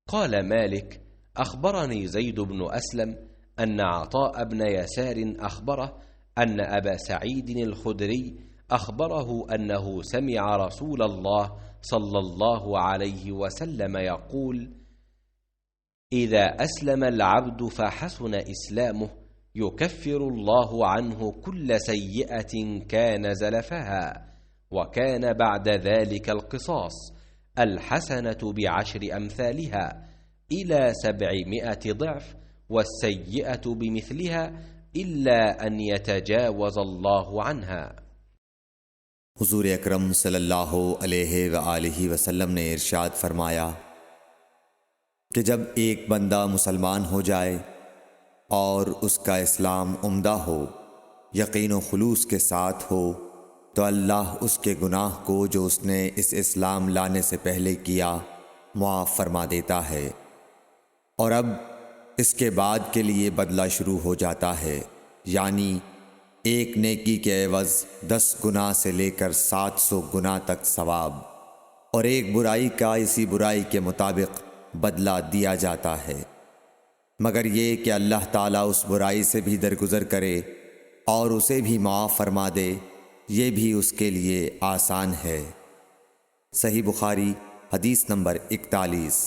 قال مالك: أخبرني زيد بن أسلم أن عطاء بن يسار أخبره أن أبا سعيد الخدري أخبره أنه سمع رسول الله صلى الله عليه وسلم يقول: إذا أسلم العبد فحسن إسلامه يكفر الله عنه كل سيئة كان زلفها، وكان بعد ذلك القصاص، الحسنة ب10 أمثالها إلى 700 ضعف، والسيئة بمثلها إلا أن يتجاوز الله عنها۔ हुजूर अकरम सल्लल्लाहु अलैहि वआलिहि वसल्लम ने इरशाद फरमाया कि जब एक बंदा मुसलमान हो जाए और उसका इस्लाम उम्दा हो, यकीन व खुलूस के साथ हो, तो अल्लाह उसके गुनाह को जो उसने इस इस्लाम लाने से पहले किया मुआफ़ फरमा देता है, और अब इसके बाद के लिए बदला शुरू हो जाता है, यानी एक नेकी के एवज़ 10 गुनाह से लेकर 700 गुनाह तक सवाब, और एक बुराई का इसी बुराई के मुताबिक बदला दिया जाता है, मगर ये कि अल्लाह ताला उस बुराई से भी दरगुज़र करे और उसे भी माफ़ फरमा दे, ये भी उसके लिए आसान है। सही बुखारी हदीस नंबर 41।